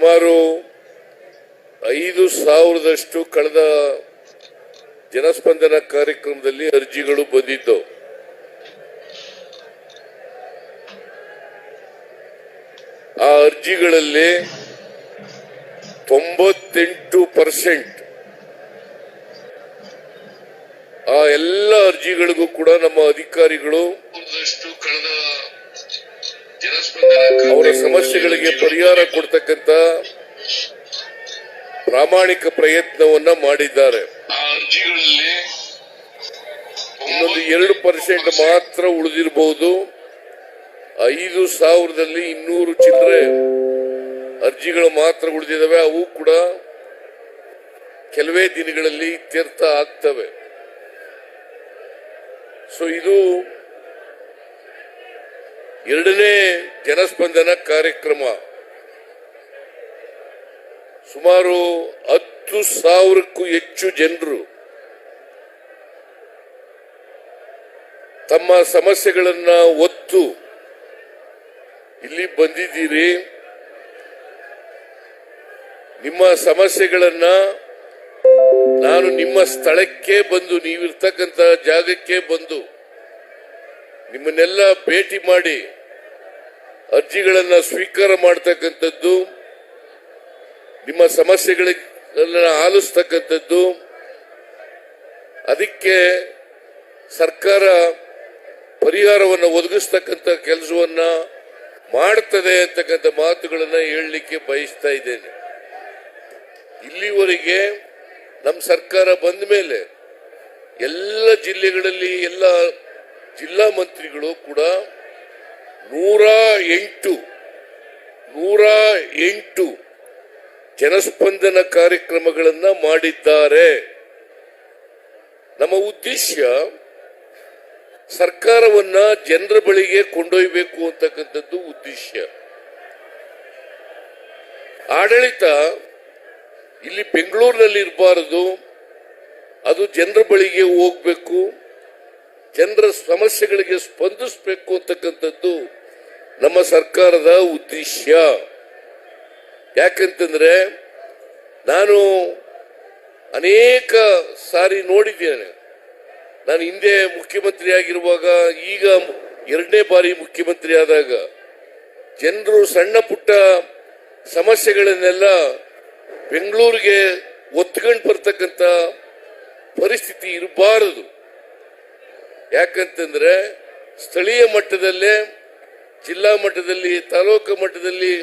ಸುಮಾರು 5,000ದಷ್ಟು ಕಳೆದ ಜನಸ್ಪಂದನ ಕಾರ್ಯಕ್ರಮದಲ್ಲಿ ಅರ್ಜಿಗಳು ಬಂದಿದ್ದು. ಆ ಅರ್ಜಿಗಳಲ್ಲಿ 98% ಆ ಎಲ್ಲ ಅರ್ಜಿಗಳಿಗೂ ಕೂಡ ನಮ್ಮ ಅಧಿಕಾರಿಗಳು ಅವರ ಸಮಸ್ಯೆಗಳಿಗೆ ಪರಿಹಾರ ಕೊಡ್ತಕ್ಕಂತ ಪ್ರಾಮಾಣಿಕ ಪ್ರಯತ್ನವನ್ನ ಮಾಡಿದ್ದಾರೆ. ಇನ್ನೊಂದು 2% ಮಾತ್ರ ಉಳಿದಿರಬಹುದು. 5,000ದಲ್ಲಿ 200 ಚಿಲ್ಲರೆ ಅರ್ಜಿಗಳು ಮಾತ್ರ ಉಳಿದಿದ್ದಾವೆ. ಅವು ಕೂಡ ಕೆಲವೇ ದಿನಗಳಲ್ಲಿ ಇತ್ಯರ್ಥ ಆಗ್ತವೆ. ಸೊ ಇದು ಎರಡನೇ ಜನಸ್ಪಂದನ ಕಾರ್ಯಕ್ರಮ. ಸುಮಾರು 10,000ಕ್ಕೂ ಹೆಚ್ಚು ಜನರು ತಮ್ಮ ಸಮಸ್ಯೆಗಳನ್ನ ಒತ್ತು ಇಲ್ಲಿ ಬಂದಿದ್ದೀರಿ. ನಿಮ್ಮ ಸಮಸ್ಯೆಗಳನ್ನ ನಾನು ನಿಮ್ಮ ಸ್ಥಳಕ್ಕೆ ಬಂದು, ನೀವಿರ್ತಕ್ಕಂಥ ಜಾಗಕ್ಕೆ ಬಂದು ನಿಮ್ಮನ್ನೆಲ್ಲ ಭೇಟಿ ಮಾಡಿ ಅರ್ಜಿಗಳನ್ನ ಸ್ವೀಕಾರ ಮಾಡತಕ್ಕಂಥದ್ದು, ನಿಮ್ಮ ಸಮಸ್ಯೆಗಳನ್ನ ಆಲಿಸ್ತಕ್ಕಂಥದ್ದು, ಅದಕ್ಕೆ ಸರ್ಕಾರ ಪರಿಹಾರವನ್ನು ಒದಗಿಸ್ತಕ್ಕಂಥ ಕೆಲಸವನ್ನ ಮಾಡ್ತದೆ ಅಂತಕ್ಕಂಥ ಮಾತುಗಳನ್ನ ಹೇಳಲಿಕ್ಕೆ ಬಯಸ್ತಾ ಇದ್ದೇನೆ. ಇಲ್ಲಿವರೆಗೆ ನಮ್ಮ ಸರ್ಕಾರ ಬಂದ ಮೇಲೆ ಎಲ್ಲ ಜಿಲ್ಲೆಗಳಲ್ಲಿ ಎಲ್ಲ ಜಿಲ್ಲಾ ಮಂತ್ರಿಗಳು ಕೂಡ 108 ಜನಸ್ಪಂದನ ಕಾರ್ಯಕ್ರಮಗಳನ್ನ ಮಾಡಿದ್ದಾರೆ. ನಮ್ಮ ಉದ್ದೇಶ ಸರ್ಕಾರವನ್ನ ಜನರ ಬಳಿಗೆ ಕೊಂಡೊಯ್ಯಬೇಕು ಅಂತಕ್ಕಂಥದ್ದು ಉದ್ದೇಶ. ಆಡಳಿತ ಇಲ್ಲಿ ಬೆಂಗಳೂರಿನಲ್ಲಿ ಇರಬಾರದು, ಅದು ಜನರ ಬಳಿಗೆ ಹೋಗ್ಬೇಕು, ಜನರ ಸಮಸ್ಯೆಗಳಿಗೆ ಸ್ಪಂದಿಸಬೇಕು ಅಂತಕ್ಕಂಥದ್ದು ನಮ್ಮ ಸರ್ಕಾರದ ಉದ್ದೇಶ. ಯಾಕಂತಂದ್ರೆ ನಾನು ಅನೇಕ ಸಾರಿ ನೋಡಿದ್ದೇನೆ. ನಾನು ಹಿಂದೆ ಮುಖ್ಯಮಂತ್ರಿ ಆಗಿರುವಾಗ, ಈಗ 2ನೇ ಬಾರಿ ಮುಖ್ಯಮಂತ್ರಿ ಆದಾಗ ಜನರು ಸಣ್ಣ ಪುಟ್ಟ ಸಮಸ್ಯೆಗಳನ್ನೆಲ್ಲ ಬೆಂಗಳೂರಿಗೆ ಒತ್ಕೊಂಡು ಬರ್ತಕ್ಕಂಥ ಪರಿಸ್ಥಿತಿ ಇರಬಾರದು. ಯಾಕಂತಂದ್ರೆ ಸ್ಥಳೀಯ ಮಟ್ಟದಲ್ಲೇ, ಜಿಲ್ಲಾ ಮಟ್ಟದಲ್ಲಿ, ತಾಲೂಕು ಮಟ್ಟದಲ್ಲಿ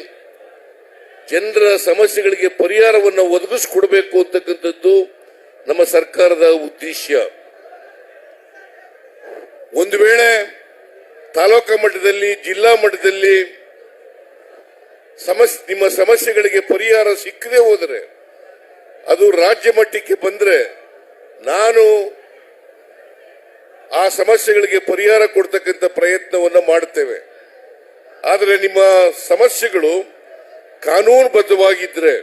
ಜನರ ಸಮಸ್ಯೆಗಳಿಗೆ ಪರಿಹಾರವನ್ನು ಒದಗಿಸಿಕೊಡ್ಬೇಕು ಅಂತಕ್ಕಂಥದ್ದು ನಮ್ಮ ಸರ್ಕಾರದ ಉದ್ದೇಶ. ಒಂದು ವೇಳೆ ತಾಲೂಕು ಮಟ್ಟದಲ್ಲಿ, ಜಿಲ್ಲಾ ಮಟ್ಟದಲ್ಲಿ ನಿಮ್ಮ ಸಮಸ್ಯೆಗಳಿಗೆ ಪರಿಹಾರ ಸಿಕ್ಕದೆ ಹೋದರೆ, ಅದು ರಾಜ್ಯ ಮಟ್ಟಕ್ಕೆ ಬಂದ್ರೆ ನಾನು ಆ ಸಮಸ್ಯೆಗಳಿಗೆ ಪರಿಹಾರ ಕೊಡ್ತಕ್ಕಂಥ ಪ್ರಯತ್ನವನ್ನು ಮಾಡುತ್ತೇವೆ. ಆದರೆ ನಿಮ್ಮ ಸಮಸ್ಯೆಗಳು ಕಾನೂನುಬದ್ಧವಾಗಿದ್ರೆ,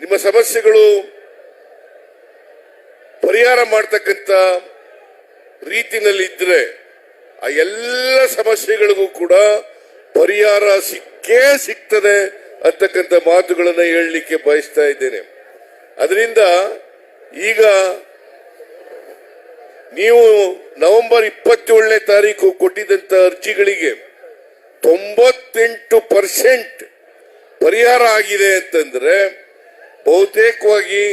ನಿಮ್ಮ ಸಮಸ್ಯೆಗಳು ಪರಿಹಾರ ಮಾಡತಕ್ಕಂಥ ರೀತಿನಲ್ಲಿ ಇದ್ರೆ, ಆ ಎಲ್ಲ ಸಮಸ್ಯೆಗಳಿಗೂ ಕೂಡ ಪರಿಹಾರ ಸಿಕ್ಕೇ ಸಿಗ್ತದೆ ಅಂತಕ್ಕಂಥ ಮಾತುಗಳನ್ನು ಹೇಳಲಿಕ್ಕೆ ಬಯಸ್ತಾ ಇದ್ದೇನೆ. ಅದರಿಂದ ಈಗ ನೀವು ನವೆಂಬರ್ 27ನೇ ತಾರೀಕು ಕೊಟ್ಟಿದ್ದಂತ ಅರ್ಜಿಗಳಿಗೆ 98% ಪರಿಹಾರ ಆಗಿದೆ ಅಂತಂದ್ರೆ, ಬಹುತೇಕವಾಗಿ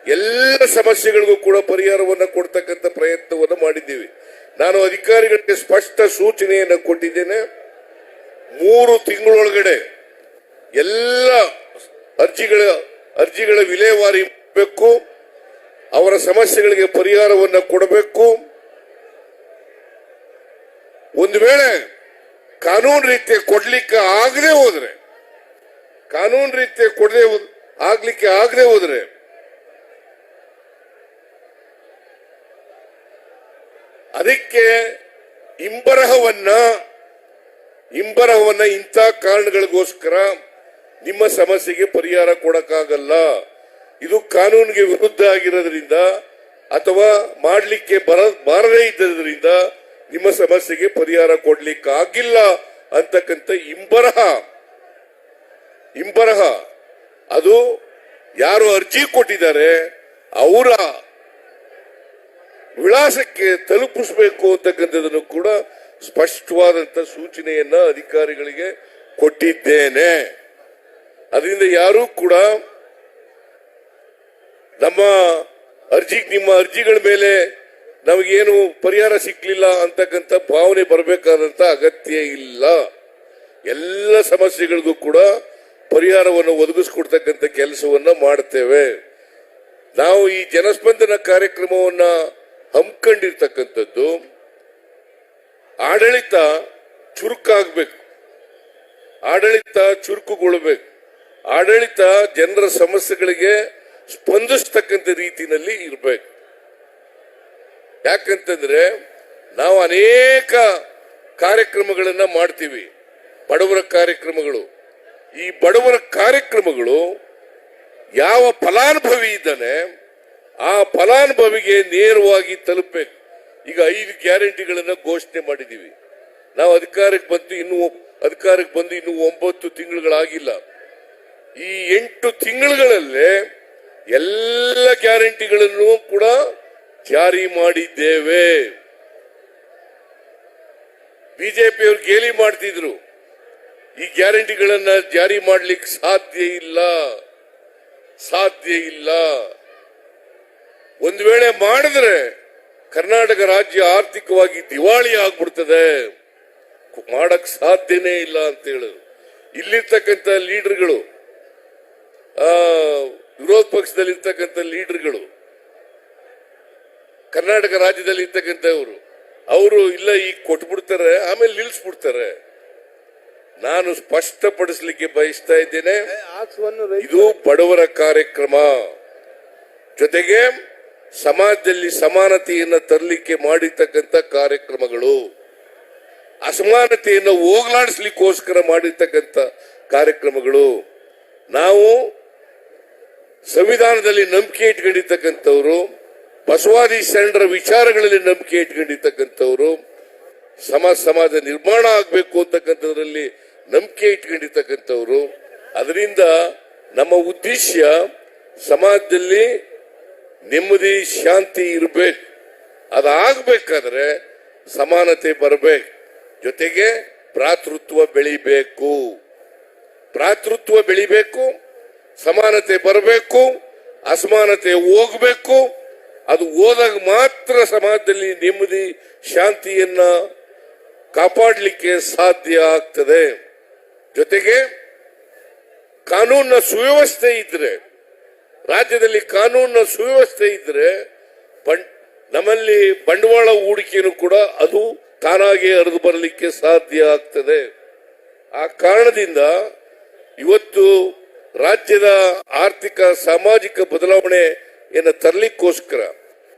ಎಲ್ಲ ಸಮಸ್ಯೆಗಳಿಗೂ ಕೂಡ ಪರಿಹಾರವನ್ನು ಕೊಡ್ತಕ್ಕಂಥ ಪ್ರಯತ್ನವನ್ನು ಮಾಡಿದ್ದೀವಿ. ನಾನು ಅಧಿಕಾರಿಗಳಿಗೆ ಸ್ಪಷ್ಟ ಸೂಚನೆಯನ್ನು ಕೊಟ್ಟಿದ್ದೇನೆ. 3 ತಿಂಗಳೊಳಗಡೆ ಎಲ್ಲ ಅರ್ಜಿಗಳ ವಿಲೇವಾರಿ ಮಾಡಬೇಕು, ಅವರ ಸಮಸ್ಯೆಗಳಿಗೆ ಪರಿಹಾರವನ್ನು ಕೊಡಬೇಕು. ಒಂದು ವೇಳೆ ಕಾನೂನು ರೀತಿಯ ಕೊಡ್ಲಿಕ್ಕೆ ಆಗದೆ ಹೋದ್ರೆ, ಆಗ್ಲಿಕ್ಕೆ ಆಗದೆ ಹೋದ್ರೆ ಅದಕ್ಕೆ ಹಿಂಬರಹವನ್ನ ಇಂಥ ಕಾರಣಗಳಿಗೋಸ್ಕರ ನಿಮ್ಮ ಸಮಸ್ಯೆಗೆ ಪರಿಹಾರ ಕೊಡಕ್ಕಾಗಲ್ಲ, ಇದು ಕಾನೂನಿಗೆ ವಿರುದ್ಧ ಆಗಿರೋದ್ರಿಂದ ಅಥವಾ ಮಾಡಲಿಕ್ಕೆ ಬಾರದೇ ಇದ್ದರಿಂದ ನಿಮ್ಮ ಸಮಸ್ಯೆಗೆ ಪರಿಹಾರ ಕೊಡ್ಲಿಕ್ಕೆ ಆಗಿಲ್ಲ ಅಂತಕ್ಕಂಥ ಇಂಬರಹ ಅದು ಯಾರು ಅರ್ಜಿ ಕೊಟ್ಟಿದ್ದಾರೆ ಅವರ ವಿಳಾಸಕ್ಕೆ ತಲುಪಿಸಬೇಕು ಅಂತಕ್ಕಂಥದ್ದನ್ನು ಕೂಡ ಸ್ಪಷ್ಟವಾದಂತ ಸೂಚನೆಯನ್ನ ಅಧಿಕಾರಿಗಳಿಗೆ ಕೊಟ್ಟಿದ್ದೇನೆ. ಅದರಿಂದ ಯಾರೂ ಕೂಡ ನಿಮ್ಮ ಅರ್ಜಿಗಳ ಮೇಲೆ ನಮಗೇನು ಪರಿಹಾರ ಸಿಕ್ಲಿಲ್ಲ ಅಂತಕ್ಕಂಥ ಭಾವನೆ ಬರಬೇಕಾದಂತ ಅಗತ್ಯ ಇಲ್ಲ. ಎಲ್ಲ ಸಮಸ್ಯೆಗಳಿಗೂ ಕೂಡ ಪರಿಹಾರವನ್ನು ಒದಗಿಸ್ಕೊಡ್ತಕ್ಕಂಥ ಕೆಲಸವನ್ನ ಮಾಡ್ತೇವೆ. ನಾವು ಈ ಜನಸ್ಪಂದನ ಕಾರ್ಯಕ್ರಮವನ್ನ ಹಮ್ಮಿಕೊಂಡಿರ್ತಕ್ಕಂಥದ್ದು ಆಡಳಿತ ಚುರುಕಾಗಬೇಕು, ಆಡಳಿತ ಚುರುಕುಗೊಳ್ಳಬೇಕು, ಆಡಳಿತ ಜನರ ಸಮಸ್ಯೆಗಳಿಗೆ ಸ್ಪಂದಿಸ್ತಕ್ಕಂಥ ರೀತಿಯಲ್ಲಿ ಇರಬೇಕು. ಯಾಕಂತಂದ್ರೆ ನಾವು ಅನೇಕ ಕಾರ್ಯಕ್ರಮಗಳನ್ನ ಮಾಡ್ತೀವಿ, ಬಡವರ ಕಾರ್ಯಕ್ರಮಗಳು. ಈ ಬಡವರ ಕಾರ್ಯಕ್ರಮಗಳು ಯಾವ ಫಲಾನುಭವಿ ಇದ್ದಾನೆ ಆ ಫಲಾನುಭವಿಗೆ ನೇರವಾಗಿ ತಲುಪಬೇಕು. ಈಗ 5 ಗ್ಯಾರಂಟಿಗಳನ್ನ ಘೋಷಣೆ ಮಾಡಿದೀವಿ. ನಾವು ಅಧಿಕಾರಕ್ಕೆ ಬಂದು ಇನ್ನು 9 ತಿಂಗಳುಗಳಾಗಿಲ್ಲ. ಈ 8 ತಿಂಗಳುಗಳಲ್ಲೇ ಎಲ್ಲ ಗ್ಯಾರಂಟಿಗಳನ್ನು ಕೂಡ ಜಾರಿ ಮಾಡಿದ್ದೇವೆ. ಬಿಜೆಪಿಯವರು ಗೇಲಿ ಮಾಡ್ತಿದ್ರು, ಈ ಗ್ಯಾರಂಟಿಗಳನ್ನ ಜಾರಿ ಮಾಡ್ಲಿಕ್ಕೆ ಸಾಧ್ಯ ಇಲ್ಲ. ಒಂದು ವೇಳೆ ಮಾಡಿದ್ರೆ ಕರ್ನಾಟಕ ರಾಜ್ಯ ಆರ್ಥಿಕವಾಗಿ ದಿವಾಳಿ ಆಗ್ಬಿಡ್ತದೆ, ಮಾಡಕ್ ಸಾಧ್ಯನೇ ಇಲ್ಲ ಅಂತ ಹೇಳಿದ್ರು. ಇಲ್ಲಿರ್ತಕ್ಕಂಥ ಲೀಡರ್ಗಳು, ವಿರೋಧ ಪಕ್ಷದಲ್ಲಿರ್ತಕ್ಕಂಥ ಲೀಡರ್ಗಳು, ಕರ್ನಾಟಕ ರಾಜ್ಯದಲ್ಲಿ ಇರ್ತಕ್ಕಂಥವರು, ಅವರು ಇಲ್ಲ ಈಗ ಕೊಟ್ಬಿಡ್ತಾರೆ ಆಮೇಲೆ ನಿಲ್ಲಿಸ್ಬಿಡ್ತಾರೆ. ನಾನು ಸ್ಪಷ್ಟಪಡಿಸಲಿಕ್ಕೆ ಬಯಸ್ತಾ ಇದ್ದೇನೆ, ಇದು ಬಡವರ ಕಾರ್ಯಕ್ರಮ. ಜೊತೆಗೆ ಸಮಾಜದಲ್ಲಿ ಸಮಾನತೆಯನ್ನು ತರಲಿಕ್ಕೆ ಮಾಡಿರ್ತಕ್ಕಂಥ ಕಾರ್ಯಕ್ರಮಗಳು, ಅಸಮಾನತೆಯನ್ನು ಹೋಗಲಾಡಿಸ್ಲಿಕ್ಕೋಸ್ಕರ ಮಾಡಿರ್ತಕ್ಕಂಥ ಕಾರ್ಯಕ್ರಮಗಳು. ನಾವು ಸಂವಿಧಾನದಲ್ಲಿ ನಂಬಿಕೆ ಇಟ್ಕೊಂಡಿರ್ತಕ್ಕಂಥವ್ರು, ಬಸವಾದಿ ಶರಣರ ವಿಚಾರಗಳಲ್ಲಿ ನಂಬಿಕೆ ಇಟ್ಕೊಂಡಿರ್ತಕ್ಕಂಥವ್ರು, ಸಮಾಜ ನಿರ್ಮಾಣ ಆಗಬೇಕು ಅಂತಕ್ಕಂಥದ್ರಲ್ಲಿ ನಂಬಿಕೆ ಇಟ್ಕೊಂಡಿರ್ತಕ್ಕಂಥವ್ರು. ಅದರಿಂದ ನಮ್ಮ ಉದ್ದೇಶ ಸಮಾಜದಲ್ಲಿ ನೆಮ್ಮದಿ ಶಾಂತಿ ಇರಬೇಕು. ಅದಾಗಬೇಕಾದ್ರೆ ಸಮಾನತೆ ಬರಬೇಕು, ಜೊತೆಗೆ ಭ್ರಾತೃತ್ವ ಬೆಳಿಬೇಕು, ಸಮಾನತೆ ಬರಬೇಕು, ಅಸಮಾನತೆ ಹೋಗಬೇಕು. ಅದು ಹೋದಾಗ ಮಾತ್ರ ಸಮಾಜದಲ್ಲಿ ನೆಮ್ಮದಿ ಶಾಂತಿಯನ್ನ ಕಾಪಾಡಲಿಕ್ಕೆ ಸಾಧ್ಯ ಆಗ್ತದೆ. ಜೊತೆಗೆ ಕಾನೂನಿನ ಸುವ್ಯವಸ್ಥೆ ಇದ್ರೆ, ರಾಜ್ಯದಲ್ಲಿ ಕಾನೂನಿನ ಸುವ್ಯವಸ್ಥೆ ಇದ್ರೆ ನಮ್ಮಲ್ಲಿ ಬಂಡವಾಳ ಹೂಡಿಕೆಯನ್ನು ಕೂಡ ಅದು ತಾನಾಗಿ ಹರಿದು ಬರಲಿಕ್ಕೆ ಸಾಧ್ಯ ಆಗ್ತದೆ. ಆ ಕಾರಣದಿಂದ ಇವತ್ತು ರಾಜ್ಯದ ಆರ್ಥಿಕ ಸಾಮಾಜಿಕ ಬದಲಾವಣೆಯನ್ನು ತರಲಿಕ್ಕೋಸ್ಕರ,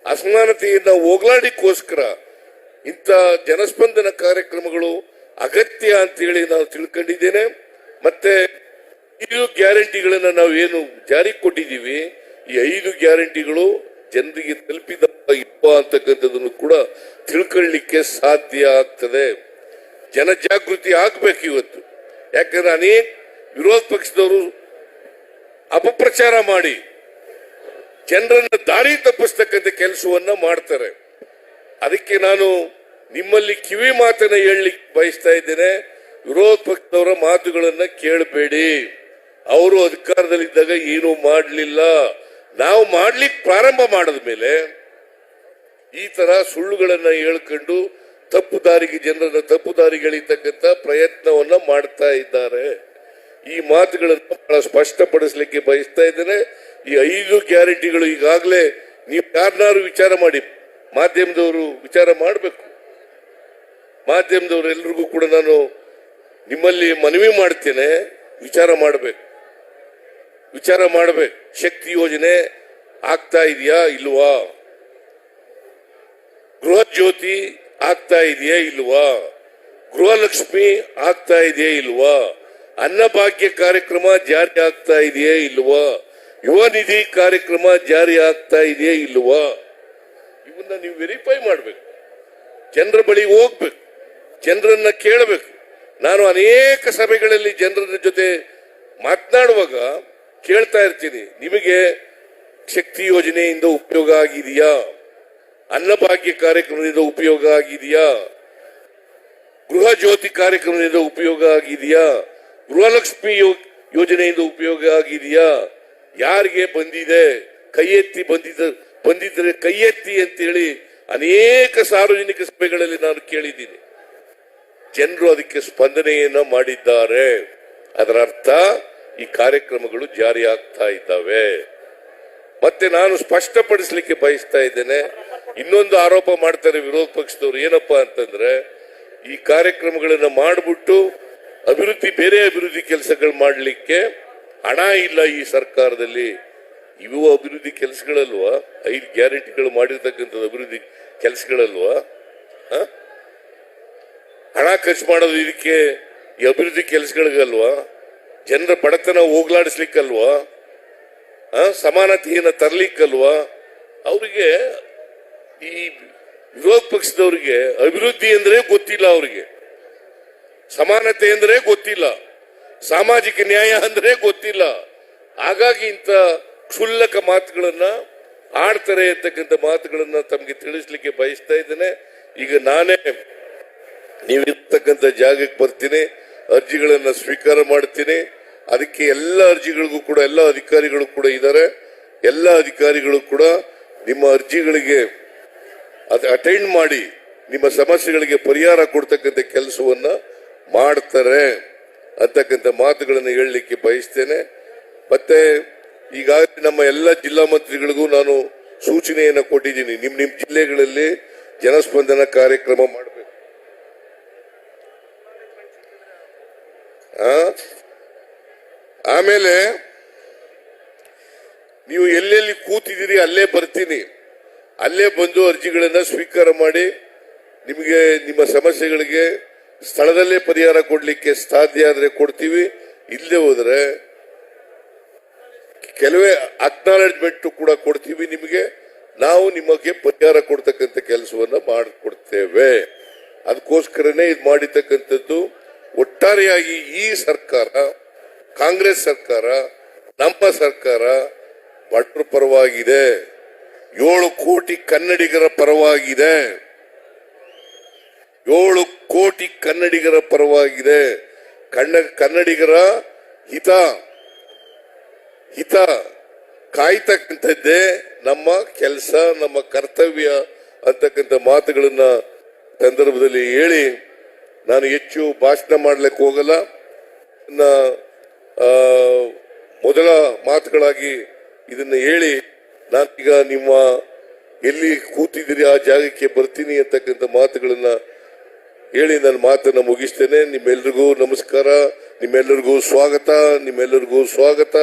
ಅಸಮಾನತೆಯನ್ನು ಹೋಗಲಾಡಿಕೋಸ್ಕರ ಇಂಥ ಜನಸ್ಪಂದನ ಕಾರ್ಯಕ್ರಮಗಳು ಅಗತ್ಯ ಅಂತೇಳಿ ನಾನು ತಿಳ್ಕೊಂಡಿದ್ದೇನೆ. ಮತ್ತೆ 5 ಗ್ಯಾರಂಟಿಗಳನ್ನ ನಾವೇನು ಜಾರಿ ಕೊಟ್ಟಿದ್ದೀವಿ, ಈ 5 ಗ್ಯಾರಂಟಿಗಳು ಜನರಿಗೆ ತಲುಪಿದ ಅಂತಕ್ಕಂಥದ್ದನ್ನು ಕೂಡ ತಿಳ್ಕೊಳ್ಳಿಕ್ಕೆ ಸಾಧ್ಯ ಆಗ್ತದೆ. ಜನಜಾಗೃತಿ ಆಗ್ಬೇಕು ಇವತ್ತು. ಯಾಕಂದ್ರೆ ಅನೇಕ ವಿರೋಧ ಪಕ್ಷದವರು ಅಪಪ್ರಚಾರ ಮಾಡಿ ಜನರನ್ನ ದಾರಿ ತಪ್ಪಿಸ್ತಕ್ಕಂಥ ಕೆಲಸವನ್ನ ಮಾಡ್ತಾರೆ. ಅದಕ್ಕೆ ನಾನು ನಿಮ್ಮಲ್ಲಿ ಕಿವಿ ಮಾತನ್ನ ಹೇಳಲಿಕ್ಕೆ ಬಯಸ್ತಾ ಇದ್ದೇನೆ, ವಿರೋಧ ಪಕ್ಷದವರ ಮಾತುಗಳನ್ನ ಕೇಳಬೇಡಿ. ಅವರು ಅಧಿಕಾರದಲ್ಲಿದ್ದಾಗ ಏನೂ ಮಾಡಲಿಲ್ಲ. ನಾವು ಮಾಡ್ಲಿಕ್ಕೆ ಪ್ರಾರಂಭ ಮಾಡಿದ ಮೇಲೆ ಈ ತರ ಸುಳ್ಳುಗಳನ್ನ ಹೇಳ್ಕೊಂಡು ಜನರನ್ನ ತಪ್ಪು ದಾರಿಗೆ ಎಳಿತಕ್ಕಂಥ ಪ್ರಯತ್ನವನ್ನ ಮಾಡ್ತಾ ಇದ್ದಾರೆ. ಈ ಮಾತುಗಳನ್ನು ಬಹಳ ಸ್ಪಷ್ಟಪಡಿಸಲಿಕ್ಕೆ ಬಯಸ್ತಾ ಇದ್ದೇನೆ. ಈ 5 ಗ್ಯಾರಂಟಿಗಳು ಈಗಾಗಲೇ ನೀವು ಯಾರನ್ನಾರು ವಿಚಾರ ಮಾಡಿ, ಮಾಧ್ಯಮದವರು ವಿಚಾರ ಮಾಡಬೇಕು. ಮಾಧ್ಯಮದವರು ಎಲ್ರಿಗೂ ಕೂಡ ನಾನು ನಿಮ್ಮಲ್ಲಿ ಮನವಿ ಮಾಡ್ತೇನೆ, ವಿಚಾರ ಮಾಡಬೇಕು. ಶಕ್ತಿ ಯೋಜನೆ ಆಗ್ತಾ ಇದೆಯಾ ಇಲ್ವಾ? ಗೃಹ ಜ್ಯೋತಿ ಆಗ್ತಾ ಇದೆಯಾ ಇಲ್ವಾ? ಗೃಹಲಕ್ಷ್ಮಿ ಆಗ್ತಾ ಇದೆಯಾ ಇಲ್ವಾ? ಅನ್ನಭಾಗ್ಯ ಕಾರ್ಯಕ್ರಮ ಜಾರಿ ಆಗ್ತಾ ಇದೆಯಾ ಇಲ್ವಾ? ಯುವ ನಿಧಿ ಕಾರ್ಯಕ್ರಮ ಜಾರಿ ಆಗ್ತಾ ಇದೆಯಾ ಇಲ್ವಾ? ಇವನ್ನ ನೀವು ವೆರಿಫೈ ಮಾಡಬೇಕು. ಜನರ ಬಳಿ ಹೋಗ್ಬೇಕು, ಜನರನ್ನ ಕೇಳಬೇಕು. ನಾನು ಅನೇಕ ಸಭೆಗಳಲ್ಲಿ ಜನರ ಜೊತೆ ಮಾತನಾಡುವಾಗ ಕೇಳ್ತಾ ಇರ್ತೀನಿ, ನಿಮಗೆ ಶಕ್ತಿ ಯೋಜನೆಯಿಂದ ಉಪಯೋಗ ಆಗಿದೆಯಾ? ಅನ್ನಭಾಗ್ಯ ಕಾರ್ಯಕ್ರಮದಿಂದ ಉಪಯೋಗ ಆಗಿದೆಯಾ? ಗೃಹ ಜ್ಯೋತಿ ಕಾರ್ಯಕ್ರಮದಿಂದ ಉಪಯೋಗ ಆಗಿದೆಯಾ? ಗೃಹಲಕ್ಷ್ಮಿ ಯೋಜನೆಯಿಂದ ಉಪಯೋಗ ಆಗಿದೆಯಾ? ಯಾರಿಗೆ ಬಂದಿದೆ? ಕೈ ಎತ್ತಿ ಬಂದಿದ್ರೆ ಕೈ ಎತ್ತಿ ಅಂತೇಳಿ ಅನೇಕ ಸಾರ್ವಜನಿಕ ಸಭೆಗಳಲ್ಲಿ ನಾನು ಕೇಳಿದ್ದೀನಿ. ಜನರು ಅದಕ್ಕೆ ಸ್ಪಂದನೆಯನ್ನ ಮಾಡಿದ್ದಾರೆ. ಅದರ ಅರ್ಥ ಈ ಕಾರ್ಯಕ್ರಮಗಳು ಜಾರಿ ಆಗ್ತಾ ಇದ್ದಾವೆ. ಮತ್ತೆ ನಾನು ಸ್ಪಷ್ಟಪಡಿಸಲಿಕ್ಕೆ ಬಯಸ್ತಾ ಇದ್ದೇನೆ, ಇನ್ನೊಂದು ಆರೋಪ ಮಾಡ್ತಾರೆ ವಿರೋಧ ಪಕ್ಷದವರು, ಏನಪ್ಪಾ ಅಂತಂದ್ರೆ ಈ ಕಾರ್ಯಕ್ರಮಗಳನ್ನ ಮಾಡಿಬಿಟ್ಟು ಬೇರೆ ಅಭಿವೃದ್ಧಿ ಕೆಲಸಗಳು ಮಾಡಲಿಕ್ಕೆ ಹಣ ಇಲ್ಲ ಈ ಸರ್ಕಾರದಲ್ಲಿ. ಇವು ಅಭಿವೃದ್ಧಿ ಕೆಲಸಗಳಲ್ವಾ? 5 ಗ್ಯಾರಂಟಿಗಳು ಮಾಡಿರ್ತಕ್ಕಂಥದ್ದು ಅಭಿವೃದ್ಧಿ ಕೆಲಸಗಳಲ್ವಾ? ಹಣ ಖರ್ಚು ಮಾಡೋದು ಇದಕ್ಕೆ ಈ ಅಭಿವೃದ್ಧಿ ಕೆಲಸಗಳಿಗಲ್ವಾ? ಜನರ ಬಡತನ ಹೋಗ್ಲಾಡಿಸ್ಲಿಕ್ಕಲ್ವಾ? ಸಮಾನತೆಯನ್ನು ತರಲಿಕ್ಕಲ್ವಾ? ಅವರಿಗೆ ಈ ವಿರೋಧ ಪಕ್ಷದವರಿಗೆ ಅಭಿವೃದ್ಧಿ ಅಂದ್ರೆ ಗೊತ್ತಿಲ್ಲ, ಅವರಿಗೆ ಸಮಾನತೆ ಅಂದ್ರೆ ಗೊತ್ತಿಲ್ಲ, ಸಾಮಾಜಿಕ ನ್ಯಾಯ ಅಂದ್ರೆ ಗೊತ್ತಿಲ್ಲ. ಹಾಗಾಗಿ ಇಂಥ ಕ್ಷುಲ್ಲಕ ಮಾತುಗಳನ್ನ ಆಡ್ತಾರೆ ಅಂತಕ್ಕಂಥ ಮಾತುಗಳನ್ನ ತಮಗೆ ತಿಳಿಸ್ಲಿಕ್ಕೆ ಬಯಸ್ತಾ ಇದ್ದೇನೆ. ಈಗ ನಾನೇ ನೀವಿರ್ತಕ್ಕಂಥ ಜಾಗಕ್ಕೆ ಬರ್ತೀನಿ, ಅರ್ಜಿಗಳನ್ನ ಸ್ವೀಕಾರ ಮಾಡ್ತೀನಿ. ಅದಕ್ಕೆ ಎಲ್ಲ ಅರ್ಜಿಗಳಿಗೂ ಕೂಡ ಎಲ್ಲ ಅಧಿಕಾರಿಗಳು ಕೂಡ ಇದ್ದಾರೆ. ಎಲ್ಲ ಅಧಿಕಾರಿಗಳು ಕೂಡ ನಿಮ್ಮ ಅರ್ಜಿಗಳಿಗೆ ಅಟೆಂಡ್ ಮಾಡಿ ನಿಮ್ಮ ಸಮಸ್ಯೆಗಳಿಗೆ ಪರಿಹಾರ ಕೊಡ್ತಕ್ಕಂಥ ಕೆಲಸವನ್ನ ಮಾಡ್ತಾರೆ ಅಂತಕ್ಕಂಥ ಮಾತುಗಳನ್ನು ಹೇಳಲಿಕ್ಕೆ ಬಯಸ್ತೇನೆ. ಮತ್ತೆ ಈಗಾಗಲೇ ನಮ್ಮ ಎಲ್ಲ ಜಿಲ್ಲಾ ಮಂತ್ರಿಗಳಿಗೂ ನಾನು ಸೂಚನೆಯನ್ನು ಕೊಟ್ಟಿದ್ದೀನಿ, ನಿಮ್ ಜಿಲ್ಲೆಗಳಲ್ಲಿ ಜನಸ್ಪಂದನ ಕಾರ್ಯಕ್ರಮ ಮಾಡಬೇಕು. ಆಮೇಲೆ ನೀವು ಎಲ್ಲೆಲ್ಲಿ ಕೂತಿದ್ದೀರಿ ಅಲ್ಲೇ ಬರ್ತೀನಿ, ಅಲ್ಲೇ ಬಂದು ಅರ್ಜಿಗಳನ್ನ ಸ್ವೀಕಾರ ಮಾಡಿ ನಿಮಗೆ ನಿಮ್ಮ ಸಮಸ್ಯೆಗಳಿಗೆ ಸ್ಥಳದಲ್ಲೇ ಪರಿಹಾರ ಕೊಡ್ಲಿಕ್ಕೆ ಸಾಧ್ಯ ಆದ್ರೆ ಕೊಡ್ತೀವಿ. ಇಲ್ಲದೆ ಹೋದ್ರೆ ಕೆಲವೇ ಅಕ್ನಾಲೆಜ್ಮೆಂಟ್ ಕೂಡ ಕೊಡ್ತೀವಿ ನಿಮಗೆ. ನಾವು ನಿಮಗೆ ಪರಿಹಾರ ಕೊಡ್ತಕ್ಕಂಥ ಕೆಲಸವನ್ನ ಮಾಡಿಕೊಡ್ತೇವೆ. ಅದಕ್ಕೋಸ್ಕರನೇ ಇದು ಮಾಡಿರ್ತಕ್ಕಂಥದ್ದು. ಒಟ್ಟಾರೆಯಾಗಿ ಈ ಸರ್ಕಾರ, ಕಾಂಗ್ರೆಸ್ ಸರ್ಕಾರ, ನಮ್ಮ ಸರ್ಕಾರ ಬಡವರ ಪರವಾಗಿದೆ, 7 ಕೋಟಿ ಕನ್ನಡಿಗರ ಪರವಾಗಿದೆ, 7 ಕೋಟಿ ಕನ್ನಡಿಗರ ಪರವಾಗಿದೆ. ಕನ್ನಡಿಗರ ಹಿತ ಕಾಯ್ತಕ್ಕಂಥದ್ದೇ ನಮ್ಮ ಕೆಲಸ, ನಮ್ಮ ಕರ್ತವ್ಯ ಅಂತಕ್ಕಂಥ ಮಾತುಗಳನ್ನ ಸಂದರ್ಭದಲ್ಲಿ ಹೇಳಿ ನಾನು ಹೆಚ್ಚು ಭಾಷಣ ಮಾಡ್ಲಿಕ್ಕೆ ಹೋಗಲ್ಲ. ಮೊದಲ ಮಾತುಗಳಾಗಿ ಇದನ್ನ ಹೇಳಿ ನಾನೀಗ ನಿಮ್ಮ ಎಲ್ಲಿ ಕೂತಿದ್ದೀರಿ ಆ ಜಾಗಕ್ಕೆ ಬರ್ತೀನಿ ಅಂತಕ್ಕಂಥ ಮಾತುಗಳನ್ನ ಹೇಳಿ ನನ್ನ ಮಾತನ್ನ ಮುಗಿಸ್ತೇನೆ. ನಿಮ್ಮೆಲ್ಲರಿಗೂ ನಮಸ್ಕಾರ, ನಿಮ್ಮೆಲ್ಲರಿಗೂ ಸ್ವಾಗತ.